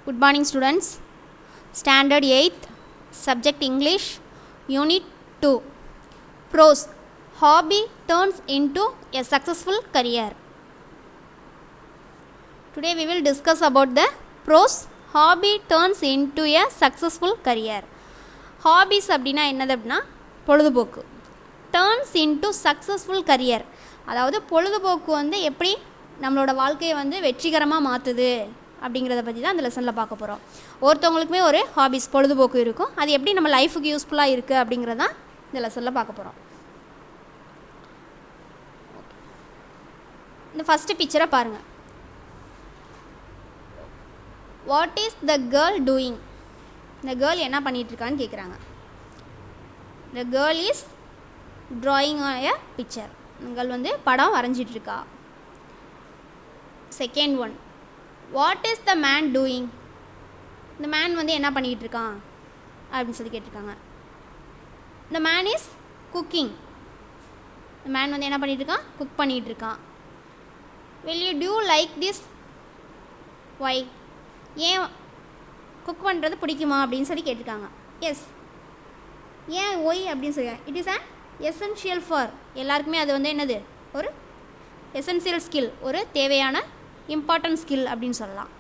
Good morning students. Standard 8th, subject English, Unit 2. Pros. Hobby turns into a successful career. Today we will discuss about the pros. Hobby turns into a successful career. Hobbies அப்படின்னா என்னது அப்படின்னா பொழுதுபோக்கு. Turns into successful career. அதாவது பொழுதுபோக்கு வந்து எப்படி நம்மளோட வாழ்க்கையை வந்து வெற்றிகரமாக மாற்றுது அப்படிங்கிறத பற்றி தான் அந்த லெசனில் பார்க்க போகிறோம். ஒருத்தவங்களுக்குமே ஒரு ஹாபிஸ் பொழுதுபோக்கு இருக்கும், அது எப்படி நம்ம லைஃபுக்கு யூஸ்ஃபுல்லாக இருக்குது அப்படிங்கிறதான் இந்த லெசனில் பார்க்க போகிறோம். இந்த ஃபஸ்ட்டு பிக்சரை பாருங்கள். What is the girl doing? இந்த கேர்ள் என்ன பண்ணிகிட்ருக்கான்னு கேட்குறாங்க. The girl is drawing a picture. இந்த கேர்ள் வந்து படம் வரைஞ்சிட்ருக்கா. Second one, what is the man doing? இந்த மேன் வந்து என்ன பண்ணிக்கிட்டு இருக்கான் அப்படின்னு சொல்லி கேட்டிருக்காங்க. The man is cooking. இந்த மேன் வந்து என்ன பண்ணிகிட்டு இருக்கான்? குக் பண்ணிகிட்டு இருக்கான். Will you do like this? Why? ஏன் குக் பண்ணுறது பிடிக்குமா அப்படின்னு சொல்லி கேட்டிருக்காங்க. எஸ். ஏன் ஒய் அப்படின்னு சொல்லி? It is an essential for. எல்லாருக்குமே அது வந்து என்னது? ஒரு எசென்சியல் ஸ்கில், ஒரு தேவையான இம்பார்ட்டன்ட் ஸ்கில் அப்படின்னு சொல்லலாம்.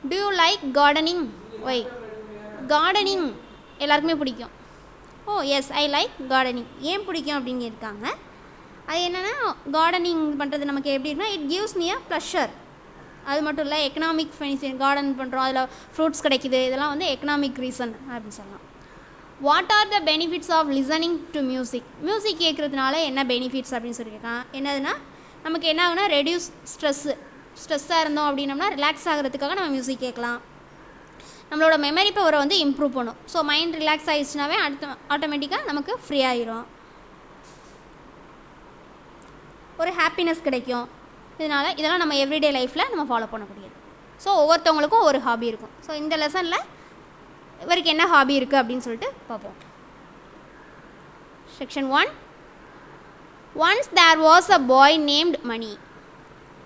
Do you like gardening? Why? Gardening எல்லாருக்குமே பிடிக்கும். Oh yes, I like gardening. ஏன் பிடிக்கும் அப்படின்னு இருக்காங்க. அது என்னென்னா, கார்டனிங் பண்ணுறது நமக்கு எப்படி இருக்குன்னா, it gives me a pleasure. அது மட்டும் இல்லை, எக்கனாமிக் ஃபெனிஃபிட். கார்டன் பண்ணுறோம், அதில் ஃப்ரூட்ஸ் கிடைக்குது, இதெல்லாம் வந்து எக்கனாமிக் ரீசன் அப்படின்னு சொல்லலாம். What are the benefits of listening to music? Music கேட்குறதுனால என்ன பெனிஃபிட்ஸ் அப்படின்னு சொல்லியிருக்கான். என்னதுன்னா, நமக்கு என்ன ஆகுனா, ரெடியூஸ் ஸ்ட்ரெஸ்ஸாக இருந்தோம் அப்படின்னம்னா ரிலாக்ஸ் ஆகிறதுக்காக நம்ம மியூசிக் கேட்கலாம். நம்மளோட மெமரி பவரை வந்து இம்ப்ரூவ் பண்ணும். ஸோ மைண்ட் ரிலாக்ஸ் ஆகிடுச்சுனாவே ஆட்டோமேட்டிக்காக நமக்கு ஃப்ரீ ஆகிரும், ஒரு ஹாப்பினஸ் கிடைக்கும். இதெல்லாம் நம்ம எவ்ரிடே லைஃப்பில் நம்ம ஃபாலோ பண்ணக்கூடியது. ஸோ ஒவ்வொருத்தவங்களுக்கும் ஒரு ஹாபி இருக்கும். ஸோ இந்த லெசனில் இவருக்கு என்ன ஹாபி இருக்குது அப்படின்னு சொல்லிட்டு பார்ப்போம். Section 1. Once there was a boy named Mani.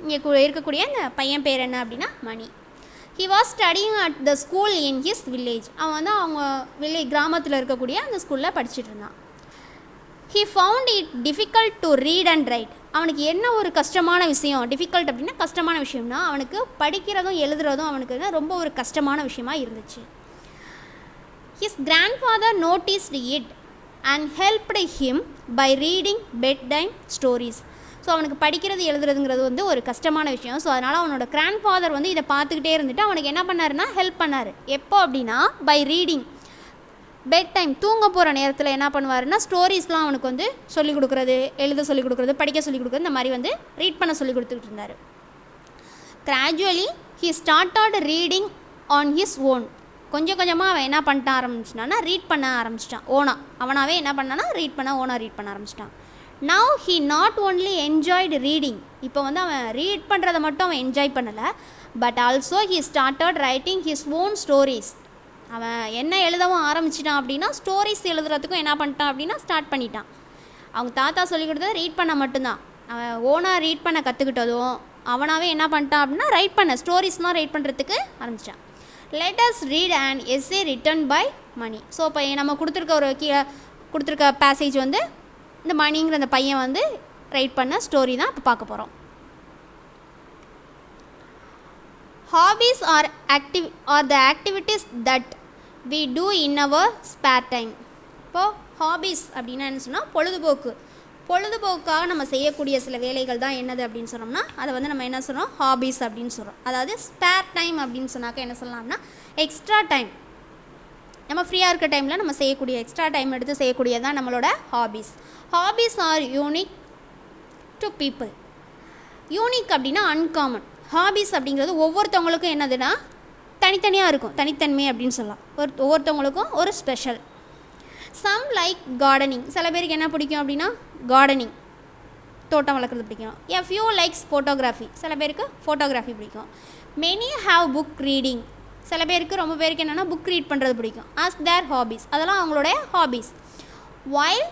இங்கே இருக்கக்கூடிய இந்த பையன் பேர் என்ன அப்படின்னா Mani. He was studying at the school in his village. அவன் வந்து அவங்க கிராமத்தில் இருக்கக்கூடிய அந்த ஸ்கூலில் படிச்சுட்டு இருந்தான். He found it difficult to read and write. அவனுக்கு என்ன ஒரு கஷ்டமான விஷயம், டிஃபிகல்ட் அப்படின்னா கஷ்டமான விஷயம்னா, அவனுக்கு படிக்கிறதும் எழுதுறதும் அவனுக்கு ரொம்ப ஒரு கஷ்டமான விஷயமா இருந்துச்சு. His grandfather noticed it and helped him by reading bedtime stories. So அவனுக்கு படிக்கிறது எழுதுறதுங்கிறது வந்து ஒரு கஷ்டமான விஷயம். ஸோ அதனால் அவனோட கிராண்ட்ஃபாதர் வந்து இதை பார்த்துக்கிட்டே இருந்துட்டு அவனுக்கு என்ன பண்ணாருன்னா ஹெல்ப் பண்ணார். எப்போ அப்படின்னா, பை ரீடிங் பெட் டைம், தூங்க போகிற நேரத்தில் என்ன பண்ணுவாருன்னா ஸ்டோரிஸ்லாம் அவனுக்கு வந்து சொல்லிக் கொடுக்குறது, எழுத சொல்லிக் கொடுக்குறது, படிக்க சொல்லிக் கொடுக்குறது, இந்த மாதிரி வந்து ரீட் பண்ண சொல்லி கொடுத்துக்கிட்டு இருந்தார். Gradually he started reading on his own. கொஞ்சம் கொஞ்சமாக அவன் என்ன பண்ணிட்ட ஆரம்பிச்சிட்டான்னா ரீட் பண்ண ஆரம்பிச்சிட்டான். அவனாவே என்ன பண்ணான்னா ரீட் பண்ண ஆரம்பிச்சிட்டான். Now he not only enjoyed reading. இப்போ வந்து அவன் ரீட் பண்ணுறதை மட்டும் அவன் என்ஜாய் பண்ணலை, but also he started writing his own stories. அவன் என்ன எழுதவும் ஆரம்பிச்சிட்டான் அப்படின்னா ஸ்டோரிஸ் எழுதுறதுக்கும் என்ன பண்ணிட்டான் அப்படின்னா ஸ்டார்ட் பண்ணிட்டான். அவங்க தாத்தா சொல்லிக் கொடுத்தது ரீட் பண்ண மட்டும்தான். அவன் ஓனாக ரீட் பண்ண கற்றுக்கிட்டதும் அவனாவே என்ன பண்ணிட்டான் அப்படின்னா ஸ்டோரிஸ்லாம் ரைட் பண்ணுறதுக்கு ஆரம்பிச்சிட்டான். Let us read an essay written by Mani. So இப்போ நம்ம கொடுத்துருக்க பேசேஜ் வந்து இந்த மணிங்கிற அந்த பையன் வந்து ரைட் பண்ண ஸ்டோரி தான் இப்போ பார்க்க போகிறோம். Hobbies are the activities that we do in our spare time. இப்போது ஹாபீஸ் அப்படின்னா என்ன சொன்னால் பொழுதுபோக்காக நம்ம செய்யக்கூடிய சில வேலைகள் தான் என்னது அப்படின்னு சொன்னோம்னா அதை வந்து நம்ம என்ன சொல்கிறோம்? ஹாபீஸ் அப்படின்னு சொல்கிறோம். அதாவது ஸ்பேர் டைம் அப்படின்னு சொன்னாக்க என்ன சொல்லலாம்னா எக்ஸ்ட்ரா டைம், நம்ம ஃப்ரீயாக இருக்க டைமில் நம்ம செய்யக்கூடிய எக்ஸ்ட்ரா டைம் எடுத்து செய்யக்கூடியது தான் நம்மளோட hobbies. Hobbies R unique to people. Unique அப்படின்னா அன்காமன். ஹாபீஸ் அப்படிங்கிறது ஒவ்வொருத்தவங்களுக்கும் என்னதுன்னா தனித்தனியாக இருக்கும், தனித்தன்மை அப்படின்னு சொல்லலாம். ஒவ்வொருத்தவங்களுக்கும் ஒரு ஸ்பெஷல். Some like gardening. சில பேருக்கு என்ன பிடிக்கும் அப்படின்னா கார்டனிங், தோட்டம் வளர்க்குறது பிடிக்கும். A few likes photography. சில பேருக்கு ஃபோட்டோகிராஃபி பிடிக்கும். Many have book reading. சில பேருக்கு ரொம்ப பேருக்கு என்னென்னா புக் ரீட் பண்ணுறது பிடிக்கும். ஆஸ் தேர் ஹாபீஸ். அதெல்லாம் அவங்களுடைய hobbies. While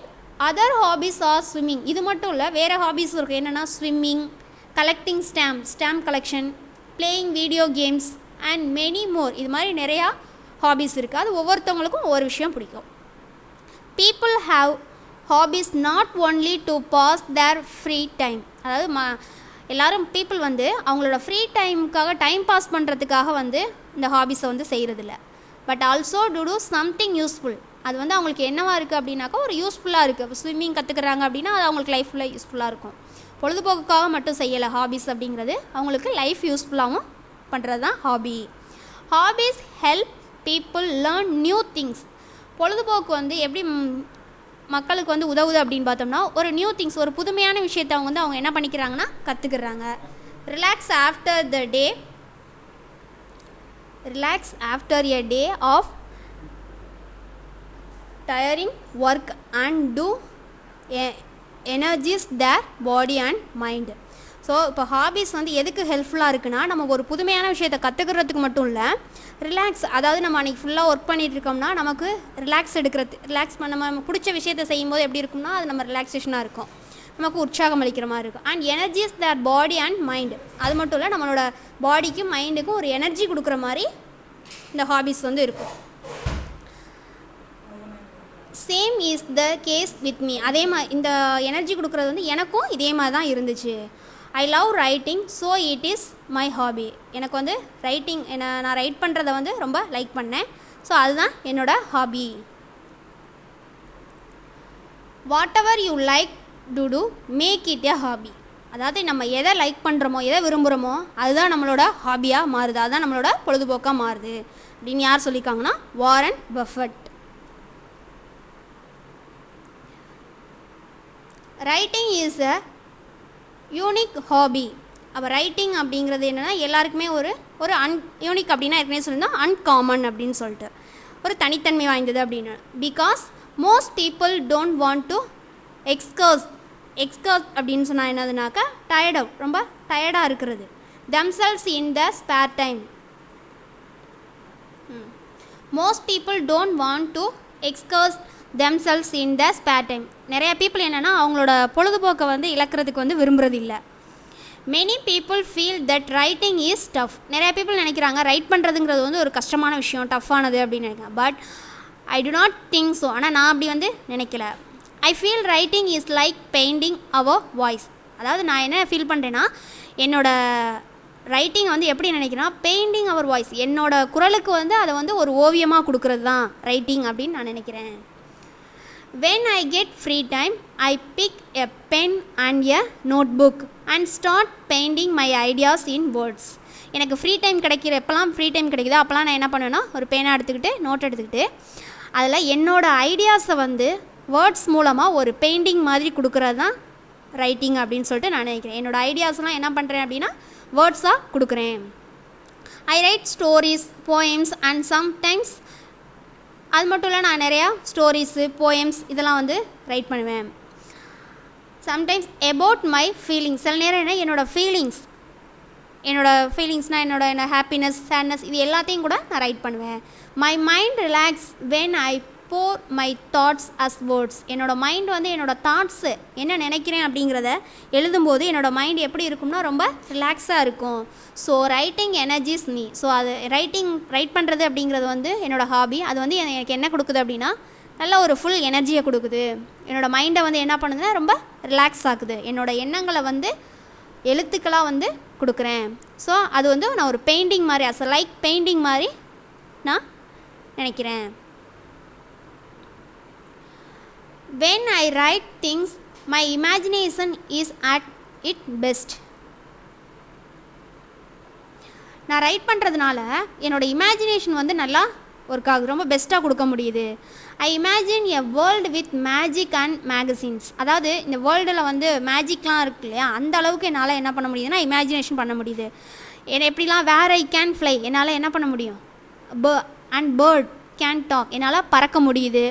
other hobbies R swimming. இது மட்டும் இல்லை, வேறு ஹாபீஸ் இருக்குது. என்னென்னா swimming, collecting stamp collection, playing video games and many more. இது மாதிரி நிறையா ஹாபீஸ் இருக்குது. அது ஒவ்வொருத்தவங்களுக்கும் ஒவ்வொரு விஷயம் பிடிக்கும். People have hobbies not only to pass their free time. அதாவது எல்லோரும் பீப்புள் வந்து அவங்களோட ஃப்ரீ டைமுக்காக டைம் பாஸ் பண்ணுறதுக்காக வந்து இந்த ஹாபீஸை வந்து செய்கிறதில்ல. But also to something useful. அது வந்து அவங்களுக்கு என்னவாக இருக்குது அப்படின்னாக்கா ஒரு யூஸ்ஃபுல்லாக இருக்குது. இப்போ ஸ்விம்மிங் கற்றுக்குறாங்க அப்படின்னா அது அவங்களுக்கு லைஃப்பில் யூஸ்ஃபுல்லாக இருக்கும். பொழுதுபோக்குக்காக மட்டும் செய்யலை ஹாபீஸ் அப்படிங்கிறது, அவங்களுக்கு லைஃப் யூஸ்ஃபுல்லாகவும் பண்ணுறது தான் hobby. Hobbies help people learn new things. பொழுதுபோக்கு வந்து எப்படி மக்களுக்கு வந்து உதவுது அப்படின்னு பார்த்தோம்னா, ஒரு நியூ திங்ஸ், ஒரு புதுமையான விஷயத்தை அவங்க என்ன பண்ணிக்கிறாங்கன்னா கற்றுக்குறாங்க. Relax after a day of tiring work and to energise their body and mind. So இப்போ ஹாபீஸ் வந்து எதுக்கு ஹெல்ப்ஃபுல்லாக இருக்குன்னா, நமக்கு ஒரு புதுமையான விஷயத்தை கற்றுக்கிறதுக்கு மட்டும் இல்லை, ரிலாக்ஸ், அதாவது நம்ம அன்றைக்கி ஃபுல்லாக ஒர்க் பண்ணிகிட்டு இருக்கோம்னா நமக்கு ரிலாக்ஸ் நம்ம பிடிச்ச விஷயத்தை செய்யும்போது எப்படி இருக்கும்னா அது நம்ம ரிலாக்ஸேஷனாக இருக்கும், நமக்கு உற்சாகம் அளிக்கிற மாதிரி இருக்கும். And energise their body and mind. அது மட்டும் இல்லை, நம்மளோட பாடிக்கும் மைண்டுக்கும் ஒரு எனர்ஜி கொடுக்குற மாதிரி இந்த ஹாபீஸ் வந்து இருக்கும். Same is the case with me. அதே மாதிரி இந்த எனர்ஜி கொடுக்குறது வந்து எனக்கும் இதே மாதிரி தான் இருந்துச்சு. I love writing so it is my hobby. எனக்கு வந்து ரைட்டிங் நான் ரைட் பண்ணுறதை வந்து ரொம்ப லைக் பண்ணேன். ஸோ அதுதான் என்னோடய hobby. Whatever you like to make it a hobby. அதாவது நம்ம எதை லைக் பண்ணுறோமோ, எதை விரும்புகிறோமோ அதுதான் நம்மளோட ஹாபியாக மாறுது, அதுதான் நம்மளோட பொழுதுபோக்காக மாறுது அப்படின்னு யார் சொல்லியிருக்காங்கன்னா Warren Buffett. Writing is a unique hobby. அப்போ ரைட்டிங் அப்படிங்கிறது என்னென்னா எல்லாருக்குமே ஒரு யூனிக் அப்படின்னா ஏற்கனவே சொல்லியிருந்தோம் அன்காமன் அப்படின்னு சொல்லிட்டு ஒரு தனித்தன்மை வாய்ந்தது அப்படின்னு. Because most people don't want to எக்ஸ்கர்ஸ் அப்படின்னு சொன்னால் என்னதுனாக்கா ரொம்ப டயர்டாக இருக்கிறது. themselves in the spare time. Most people don't want to எக்ஸ்கர்ஸ் themselves in the spare time. நிறைய பீப்புள் என்னென்னா அவங்களோட பொழுதுபோக்கை வந்து இழக்கிறதுக்கு வந்து விரும்புகிறது இல்லை. Many people feel that writing is tough. நிறைய பீப்புள் நினைக்கிறாங்க ரைட் பண்ணுறதுங்கிறது வந்து ஒரு கஷ்டமான விஷயம், டஃப்பானது அப்படின்னு நினைக்கிறேன். But I do not think so. ஆனால் நான் அப்படி வந்து நினைக்கல. I feel writing is like painting our voice. அதாவது நான் என்ன ஃபீல் பண்ணுறேன்னா, என்னோடய ரைட்டிங் வந்து எப்படி நினைக்கிறேன்னா பெயிண்டிங் அவர் வாய்ஸ், என்னோடய குரலுக்கு வந்து அதை வந்து ஒரு ஓவியமாக கொடுக்குறது தான் ரைட்டிங் அப்படின்னு நான் நினைக்கிறேன். When I get free time, I pick a pen and a notebook and start painting my ideas in words. எனக்கு ஃப்ரீ டைம் எப்போல்லாம் ஃப்ரீ டைம் கிடைக்குதோ அப்போல்லாம் நான் என்ன பண்ணுவேன்னா ஒரு பேனா எடுத்துக்கிட்டு நோட் எடுத்துக்கிட்டு அதில் என்னோடய ஐடியாஸை வந்து வேர்ட்ஸ் மூலமாக ஒரு பெயிண்டிங் மாதிரி கொடுக்குறது தான் ரைட்டிங் அப்படின்னு சொல்லிட்டு நான் நினைக்கிறேன். என்னோடய ஐடியாஸ்லாம் என்ன பண்ணுறேன் அப்படின்னா வேர்ட்ஸாக கொடுக்குறேன். I write stories, poems and sometimes. அது மட்டும் இல்லை, நான் நிறையா ஸ்டோரிஸு, போயம்ஸ் இதெல்லாம் வந்து ரைட் பண்ணுவேன். Sometimes about my feelings. சில நேரம் என்னோடய ஃபீலிங்ஸ்னால் என்னோட ஹாப்பினஸ், சேட்னஸ் இது எல்லாத்தையும் கூட நான் ரைட் பண்ணுவேன். My mind relax when I pour my thoughts as words. என்னோடய மைண்ட் வந்து என்னோடய தாட்ஸு என்ன நினைக்கிறேன் அப்படிங்கிறத எழுதும்போது என்னோடய மைண்ட் எப்படி இருக்கும்னா ரொம்ப ரிலாக்ஸாக இருக்கும். So writing energies me. So அது ரைட் பண்ணுறது அப்படிங்கிறது வந்து என்னோடய ஹாபி. அது வந்து எனக்கு என்ன கொடுக்குது அப்படின்னா நல்ல ஒரு ஃபுல் எனர்ஜியை கொடுக்குது. என்னோடய மைண்டை வந்து என்ன பண்ணுதுன்னா ரொம்ப ரிலாக்ஸ் ஆகுது. என்னோடய எண்ணங்களை வந்து எழுத்துக்களாக வந்து கொடுக்குறேன். ஸோ அது வந்து நான் ஒரு பெயிண்டிங் மாதிரி லைக் பெயிண்டிங் மாதிரி நான் நினைக்கிறேன். When I write things, my imagination is at its best. நான் ரைட் பண்ணுறதுனால என்னோடய இமேஜினேஷன் வந்து நல்லா ஒர்க் ஆகுது, ரொம்ப பெஸ்ட்டாக கொடுக்க முடியுது. ஐ imagine a world with magic and magazines. அதாவது இந்த வேர்ல்டில் வந்து மேஜிக்லாம் இருக்கு இல்லையா, அந்த அளவுக்கு என்னால் என்ன பண்ண முடியுதுன்னா இமேஜினேஷன் பண்ண முடியுது. எப்படிலாம் வேர் ஐ கேன் ஃப்ளை, என்னால் என்ன பண்ண முடியும், அண்ட் பேர்ட் கேன் டாக், என்னால் பறக்க முடியுது.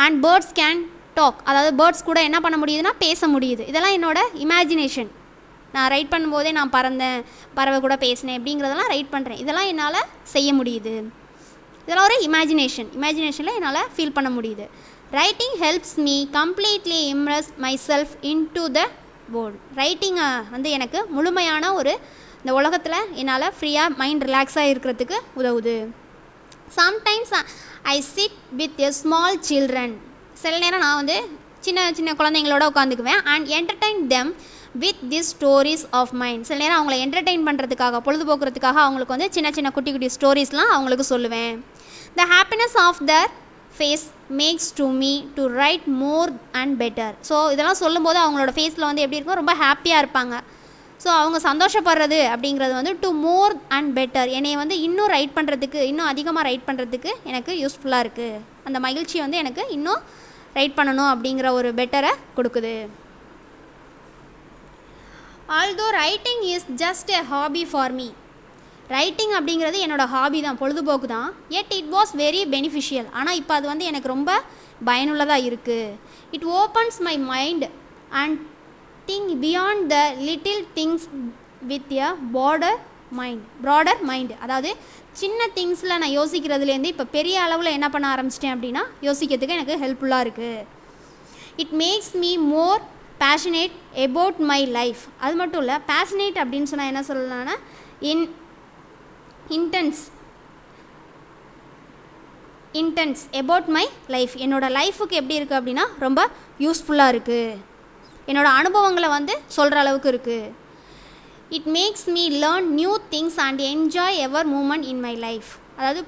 அண்ட் பேர்ட்ஸ் கேன் டாக், அதாவது பேர்ட்ஸ் கூட என்ன பண்ண முடியுதுன்னா பேச முடியுது. இதெல்லாம் என்னோடய இமேஜினேஷன். நான் ரைட் பண்ணும்போதே நான் பறந்தேன், பறவை கூட பேசினேன் அப்படிங்கிறதெல்லாம் ரைட் பண்ணுறேன். இதெல்லாம் என்னால் செய்ய முடியுது. இதெல்லாம் ஒரு இமேஜினேஷனில் என்னால் ஃபீல் பண்ண முடியுது. Writing helps me completely impress my self in to the world. ரைட்டிங்கை வந்து எனக்கு முழுமையான ஒரு இந்த உலகத்தில் என்னால் ஃப்ரீயாக மைண்ட் ரிலாக்ஸாக இருக்கிறதுக்கு உதவுது. Sometimes I sit with a small children. சில நேரம் நான் வந்து சின்ன சின்ன குழந்தைங்களோட உட்காந்துக்குவேன். And entertain them with this stories of mind. சில நேரம் அவங்கள என்டர்டெயின் பண்ணுறதுக்காக, பொழுதுபோக்குறதுக்காக அவங்களுக்கு வந்து சின்ன சின்ன குட்டி குட்டி ஸ்டோரிஸ்லாம் அவங்களுக்கு சொல்லுவேன். The happiness of their face makes to me to write more and better. So இதெல்லாம் சொல்லும்போது அவங்களோட ஃபேஸில் வந்து எப்படி இருக்கும், ரொம்ப ஹாப்பியாக இருப்பாங்க. ஸோ அவங்க சந்தோஷப்படுறது அப்படிங்கிறது வந்து டு மோர் அண்ட் பெட்டர், என்னை வந்து இன்னும் ரைட் பண்ணுறதுக்கு, இன்னும் அதிகமாக ரைட் பண்ணுறதுக்கு எனக்கு யூஸ்ஃபுல்லாக இருக்குது. அந்த மகிழ்ச்சி வந்து எனக்கு இன்னும் ரைட் பண்ணணும் அப்படிங்கிற ஒரு பெட்டரை கொடுக்குது. Although writing is just a hobby for me. Writing அப்படிங்கிறது என்னோடய ஹாபி தான், பொழுதுபோக்கு தான். எட் இட் வாஸ் வெரி பெனிஃபிஷியல். ஆனால் இப்போ அது வந்து எனக்கு ரொம்ப பயனுள்ளதாக இருக்குது. It opens my mind and think beyond the little things with a broader mind. அதாவது சின்ன திங்ஸில் நான் யோசிக்கிறதுலேருந்து இப்போ பெரிய அளவில் என்ன பண்ண ஆரம்பிச்சிட்டேன் அப்படின்னா யோசிக்கிறதுக்கு எனக்கு ஹெல்ப்ஃபுல்லாக இருக்குது. It makes me more passionate about my life. அது மட்டும் இல்லை, பேஷனேட் அப்படின்னு சொன்னால் என்ன சொல்லலாம்னா இன்டென்ஸ் அபவுட் மை லைஃப். என்னோடய லைஃபுக்கு எப்படி இருக்குது அப்படின்னா ரொம்ப யூஸ்ஃபுல்லாக இருக்குது, என்னோடய அனுபவங்களை வந்து சொல்கிற அளவுக்கு இருக்குது. It makes me learn new things and enjoy ever moment in my life. அதாவது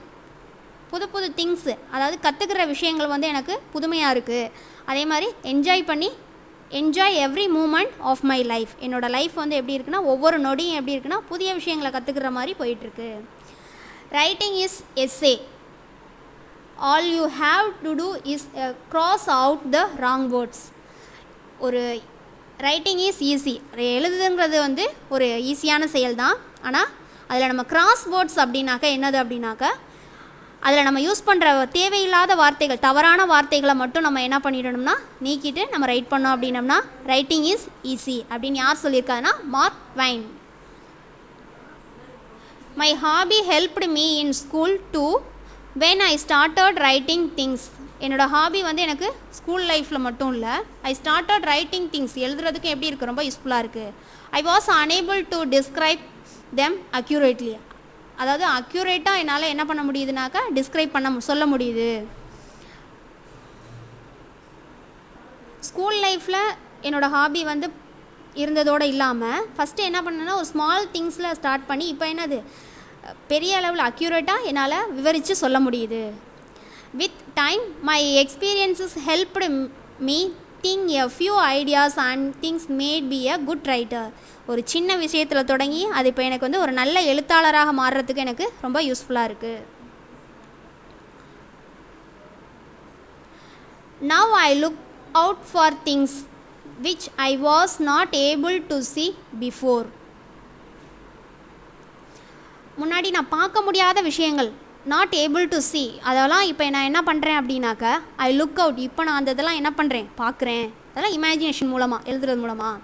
புது புது திங்ஸு, அதாவது கற்றுக்கிற விஷயங்கள் வந்து எனக்கு புதுமையாக இருக்குது. அதே மாதிரி enjoy every moment of my life. என்னோடய லைஃப் வந்து எப்படி இருக்குன்னா, ஒவ்வொரு நொடியும் எப்படி இருக்குன்னா புதிய விஷயங்களை கற்றுக்கிற மாதிரி போயிட்டுருக்கு. Writing is essay. All you have to do is cross out the wrong words. ஒரு ரைட்டிங் இஸ் ஈஸி. எழுதுங்கிறது வந்து ஒரு ஈஸியான செயல் தான். ஆனால் அதில் நம்ம கிராஸ் வேர்ட்ஸ் அப்படின்னாக்கா என்னது அப்படின்னாக்கா, அதில் நம்ம யூஸ் பண்ணுற தேவையில்லாத வார்த்தைகள், தவறான வார்த்தைகளை மட்டும் நம்ம என்ன பண்ணிடணும்னா நீக்கிட்டு நம்ம ரைட் பண்ணோம் அப்படின்னம்னா ரைட்டிங் இஸ் ஈஸி அப்படின்னு யார் சொல்லியிருக்காங்கன்னா Mark Twain. My hobby helped me in school too when I started writing things. என்னோடய ஹாபி வந்து எனக்கு ஸ்கூல் லைஃப்பில் மட்டும் இல்லை, ஐ ஸ்டார்டட் ரைட்டிங் திங்ஸ், எழுதுறதுக்கு எப்படி இருக்குது, ரொம்ப யூஸ்ஃபுல்லாக இருக்குது. I was unable to describe them accurately. அதாவது அக்யூரேட்டாக என்னால் என்ன பண்ண முடியுதுனாக்கா டிஸ்கிரைப் சொல்ல முடியுது. ஸ்கூல் லைஃப்பில் என்னோடய ஹாபி வந்து இருந்ததோடு இல்லாமல் ஃபஸ்ட்டு என்ன பண்ணேன்னா ஒரு ஸ்மால் திங்ஸில் ஸ்டார்ட் பண்ணி இப்போ என்னது பெரிய அளவில் அக்யூரேட்டாக என்னால் விவரித்து சொல்ல முடியுது. With time my experiences helped me think a few ideas and things mat B a good writer. ஒரு சின்ன விஷயத்தில் தொடங்கி அது இப்போ எனக்கு வந்து ஒரு நல்ல எழுத்தாளராக மாறுறதுக்கு எனக்கு ரொம்ப யூஸ்ஃபுல்லாக இருக்குது. Now I look out for things which I was not able to see before. முன்னாடி நான் பார்க்க முடியாத விஷயங்கள், நாட் ஏபிள் டு see, அதெல்லாம் இப்போ நான் என்ன பண்ணுறேன் அப்படின்னாக்கா ஐ லுக் அவுட். இப்போ நான் அந்த இதெல்லாம் என்ன பண்ணுறேன், பார்க்குறேன். அதெல்லாம் இமேஜினேஷன் மூலமாக, எழுதுறது மூலமாக.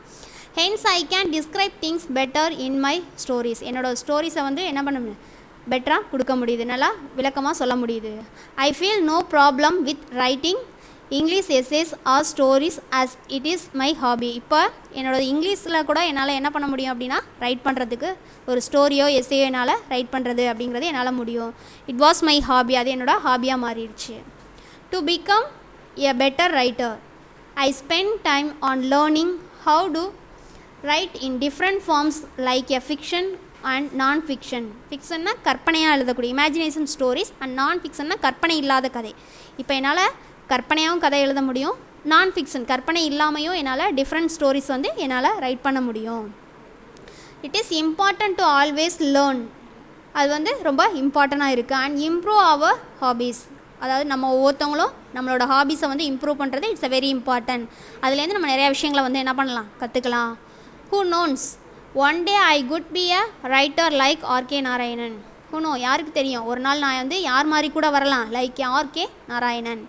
Hence I can describe things better in my stories. என்னோடய ஸ்டோரிஸை வந்து என்ன பண்ண முடியும், பெட்டராக கொடுக்க முடியுது, நல்லா விளக்கமாக சொல்ல முடியுது. I feel no problem with writing English essays or stories as it is my hobby. இப்போ என்னோடய இங்கிலீஷில் கூட என்னால் என்ன பண்ண முடியும் அப்படின்னா ரைட் பண்ணுறதுக்கு ஒரு ஸ்டோரியோ எஸ்ஸேயோ என்னால் ரைட் பண்ணுறது அப்படிங்கிறது என்னால் முடியும். இட் வாஸ் மை ஹாபி, அது என்னோடய ஹாபியாக மாறிடுச்சு. To become a better writer I spend time on learning how to write in different forms like a fiction and nonfiction. ஃபிக்ஷன்னா கற்பனையாக எழுதக்கூடிய இமேஜினேஷன் ஸ்டோரிஸ், அண்ட் நான் ஃபிக்ஷன்னா கற்பனை இல்லாத கதை. இப்போ என்னால் கற்பனையாகவும் கதை எழுத முடியும், நான் ஃபிக்ஷன் கற்பனை இல்லாமையும் என்னால் டிஃப்ரெண்ட் ஸ்டோரிஸ் வந்து என்னால் ரைட் பண்ண முடியும். It is important to always learn. அது வந்து ரொம்ப இம்பார்ட்டண்ட்டாக இருக்குது. And improve our hobbies. அதாவது நம்ம ஒவ்வொருத்தவங்களும் நம்மளோட ஹாபீஸை வந்து இம்ப்ரூவ் பண்ணுறது இட்ஸ் அ வெரி இம்பார்ட்டன்ட். அதுலேருந்து நம்ம நிறையா விஷயங்களை வந்து என்ன பண்ணலாம், கற்றுக்கலாம். Who knows one day I could be a writer like RK Narayanan. Who know, யாருக்கு தெரியும், ஒரு நாள் நான் வந்து யார் மாதிரி கூட வரலாம், லைக் ஆர்கே நாராயணன்,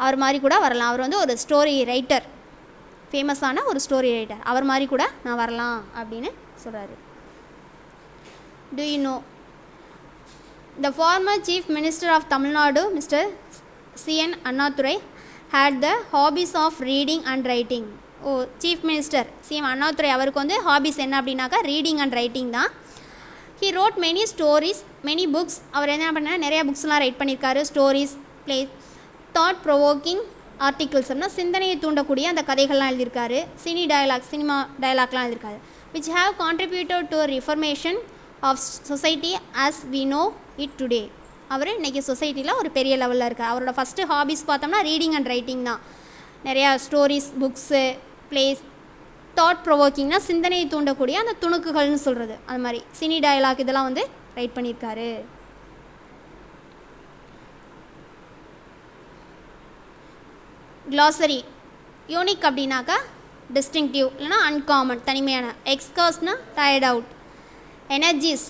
அவர் மாதிரி கூட வரலாம். அவர் வந்து ஒரு ஸ்டோரி ரைட்டர், ஃபேமஸான ஒரு ஸ்டோரி ரைட்டர், அவர் மாதிரி கூட நான் வரலாம் அப்படின்னு சொல்கிறாரு. Do you know the former chief minister of Tamil Nadu mister CN Annadurai had the hobbies of reading and writing. Chief minister CM Annadurai அவருக்கு வந்து ஹாபிஸ் என்ன அப்படின்னாக்கா ரீடிங் அண்ட் ரைட்டிங் தான். He wrote many stories many books. அவர் என்ன பண்ணார், நிறையா புக்ஸ்லாம் ரைட் பண்ணியிருக்காரு. Stories, plays, thought provoking articles அப்படின்னா சிந்தனையை தூண்டக்கூடிய அந்த கதைகள்லாம் எழுதியிருக்காரு. சினிமா டயலாக்லாம் எழுதியிருக்காரு. Which have contributed to reformation of society as we know it today. அவர் இன்றைக்கி சொசைட்டியில் ஒரு பெரிய லெவலில் இருக்கார். அவரோட ஃபஸ்ட்டு ஹாபிஸ் பார்த்தோம்னா ரீடிங் அண்ட் ரைட்டிங் தான். நிறையா ஸ்டோரிஸ், புக்ஸு, பிளேஸ், தாட் ப்ரொவோக்கிங்னா சிந்தனையை தூண்டக்கூடிய அந்த துணுக்குகள்னு சொல்கிறது, அது மாதிரி சினி டயலாக் இதெல்லாம் வந்து ரைட் பண்ணியிருக்காரு. க்ளாசரி. யூனிக் அப்படின்னாக்கா டிஸ்டிங்டிவ், இல்லைனா அன்காமன், தனிமையான. எக்ஸ்கர்ஸ்னா tired out. Energise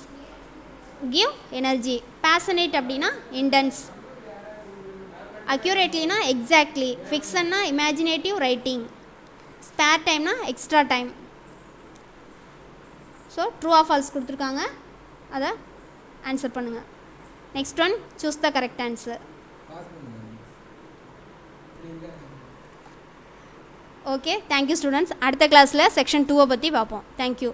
give energy. Passionate அப்படின்னா இன்டென்ஸ். அக்யூரேட்லினா எக்ஸாக்ட்லி. ஃபிக்ஷன்னா இமேஜினேட்டிவ் ரைட்டிங். ஸ்பேர் டைம்னா extra time. So true or false கொடுத்துருக்காங்க, அதை ஆன்சர் பண்ணுங்கள். Next one, choose the correct answer. Okay, thank you students. அடுத்த கிளாஸில் செக்ஷன் 2 பற்றி பார்ப்போம். தேங்க்யூ.